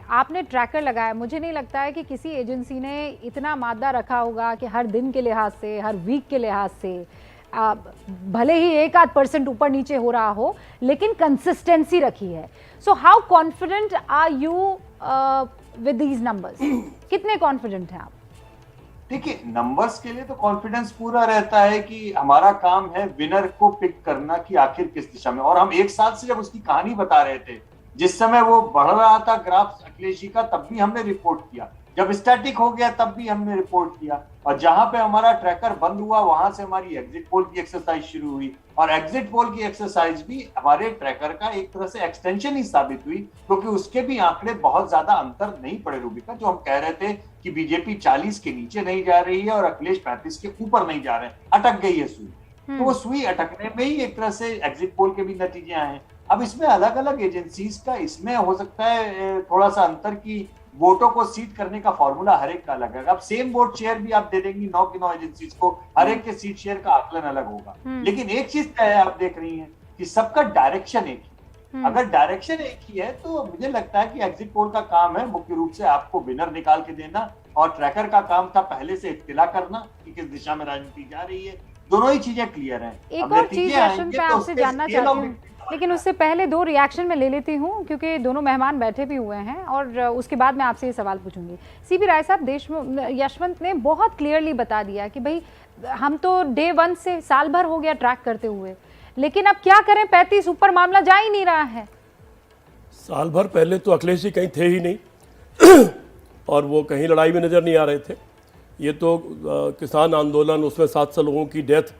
आपने ट्रैकर लगाया, मुझे नहीं लगता है कि किसी एजेंसी ने इतना मादा रखा होगा कि हर दिन के लिहाज से, हर वीक के लिहाज से भले ही 1-8% ऊपर नीचे हो रहा हो, लेकिन कंसिस्टेंसी रखी है। So how confident are you with these numbers? कितने कॉन्फिडेंट हैं आप? देखिए, नंबर्स के लिए तो कॉन्फिडेंस पूरा रहता है कि हमारा काम है विनर को पिक करना कि आखिर किस दिशा में। और हम एक साथ से जब उसकी कहानी बता रहे थे, जिस समय वो बढ़ रहा था ग्राफ अखिलेश जी का, तब भी हमने रिपोर्ट किया, जब स्टैटिक हो गया तब भी हमने रिपोर्ट किया, और जहां पे हमारा ट्रैकर बंद हुआ वहां से हमारी एग्जिट पोल की एक्सरसाइज शुरू हुई। और एग्जिट पोल की एक्सरसाइज भी हमारे ट्रैकर का एक तरह से एक्सटेंशन ही साबित हुई, क्योंकि उसके भी आंकड़े बहुत ज्यादा अंतर नहीं पड़े। रूबिका, जो हम कह रहे थे कि बीजेपी 40 के नीचे नहीं जा रही है और अखिलेश 35 के ऊपर नहीं जा रहे हैं, अटक गई है सुई। तो वो सुई अटकने में ही एक तरह से एग्जिट पोल के भी नतीजे आए। अब इसमें अलग अलग एजेंसीज का इसमें हो सकता है थोड़ा सा अंतर की वोटों को सीट करने का फॉर्मूला हर एक का अलग है। अब सेम वोट शेयर भी आप दे देंगी 9 की 9 एजेंसीज को, हर एक के सीट शेयर का आकलन अलग होगा। लेकिन एक चीज तय है, आप देख रही हैं कि सबका डायरेक्शन एक ही। अगर डायरेक्शन एक ही है तो मुझे लगता है कि एग्जिट पोल का काम है मुख्य रूप से आपको विनर निकाल के देना, और ट्रैकर का काम था पहले से इत्तिला करना कि किस दिशा में राजनीति जा रही है। दोनों ही चीजें क्लियर हैं। एक और चीज मैं आपसे जानना चाहती हूँ, लेकिन उससे पहले 2 रिएक्शन में ले लेती हूँ, क्योंकि दोनों मेहमान बैठे भी हुए हैं और उसके बाद मैं आपसे ये सवाल पूछूंगी। सीपी राय साहब, यशवंत ने बहुत क्लियरली बता दिया कि भाई हम तो डे 1 से साल भर हो गया ट्रैक करते हुए, लेकिन अब क्या करें, 35 ऊपर मामला जा ही नहीं रहा है। साल भर पहले तो अखिलेश जी कहीं थे ही नहीं और वो कहीं लड़ाई में नजर नहीं आ रहे थे। ये तो किसान आंदोलन, उसमें 700 लोगों की डेथ,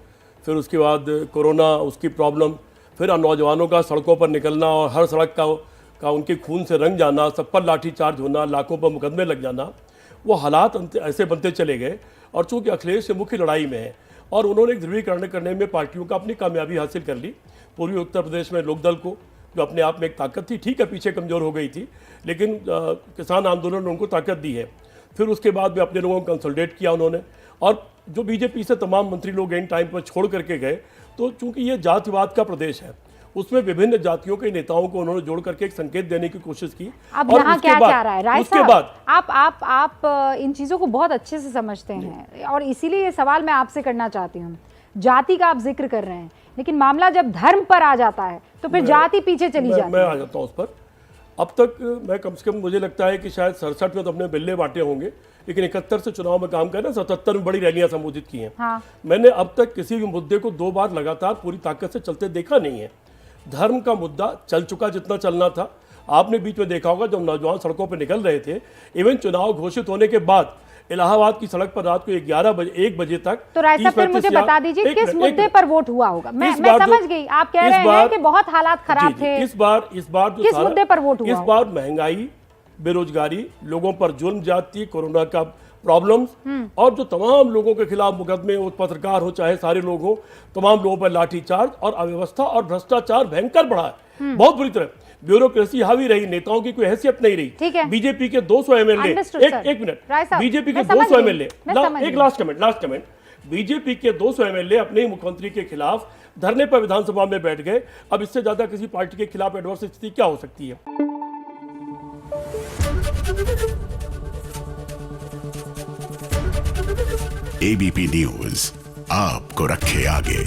फिर उसके बाद कोरोना, उसकी प्रॉब्लम, फिर नौजवानों का सड़कों पर निकलना और हर सड़क का उनके खून से रंग जाना, सब पर लाठीचार्ज होना, लाखों पर मुकदमे लग जाना, वो हालात ऐसे बनते चले गए। और चूँकि अखिलेश से मुख्य लड़ाई में है और उन्होंने एक ध्रुवीकरण करने में पार्टियों का अपनी कामयाबी हासिल कर ली। पूर्वी उत्तर प्रदेश में लोकदल को, जो अपने आप में एक ताकत थी, ठीक है पीछे कमज़ोर हो गई थी, लेकिन किसान आंदोलन ने उनको ताकत दी है। फिर उसके बाद भी अपने लोगों को कंसोलिडेट किया उन्होंने, और जो बीजेपी से तमाम मंत्री लोग इन टाइम पर छोड़ करके गए, तो चूंकि ये जातिवाद का प्रदेश है, उसमें विभिन्न जातियों के नेताओं को उन्होंने जोड़ करके एक संकेत देने की कोशिश की। अब यहाँ क्या चाह रहा है राय उसके साहब? बाद आप इन चीजों को बहुत अच्छे से समझते हैं और इसीलिए ये सवाल मैं आपसे करना चाहती हूँ। जाति का आप जिक्र कर रहे हैं, लेकिन मामला जब धर्म पर आ जाता है तो फिर जाति पीछे चली जाती है। मैं आ जाता हूँ उस पर। अब तक मैं कम से कम, मुझे लगता है कि शायद 67 में तो अपने बिल्ले बांटे होंगे, लेकिन 71 से चुनाव में काम करना, 77 में बड़ी रैलियां संबोधित की हैं। हाँ। मैंने अब तक किसी भी मुद्दे को 2 बार लगातार पूरी ताकत से चलते देखा नहीं है। धर्म का मुद्दा चल चुका जितना चलना था। आपने बीच में देखा होगा जब नौजवान सड़कों पर निकल रहे थे, इवन चुनाव घोषित होने के बाद इलाहाबाद की सड़क पर रात को 1 बजे तक। तो राय साहब, फिर मुझे बता दीजिए किस मुद्दे पर वोट हुआ होगा? मैं समझ गई, आप कह रहे हैं कि बहुत हालात खराब थे। इस बार किस मुद्दे पर वोट हुआ? इस बार महंगाई, बेरोजगारी, लोगों पर जुल्म ज्यादती, कोरोना का प्रॉब्लम्स, और जो तमाम लोगों के खिलाफ मुकदमे, वो पत्रकार हो चाहे सारे लोग हो, तमाम लोगों पर लाठीचार्ज और अव्यवस्था और भ्रष्टाचार भयंकर बढ़ा है, बहुत बुरी तरह। ब्यूरोक्रेसी हावी रही, नेताओं की कोई हैसियत नहीं रही। बीजेपी के 200 एमएलए, एक मिनट, बीजेपी के 200 एमएलए, एक लास्ट कमेंट, बीजेपी के 200 एमएलए अपने ही मुख्यमंत्री के खिलाफ धरने पर विधानसभा में बैठ गए। अब इससे ज्यादा किसी पार्टी के खिलाफ एडवर्स स्थिति क्या हो सकती है? एबीपी न्यूज आपको रखे आगे।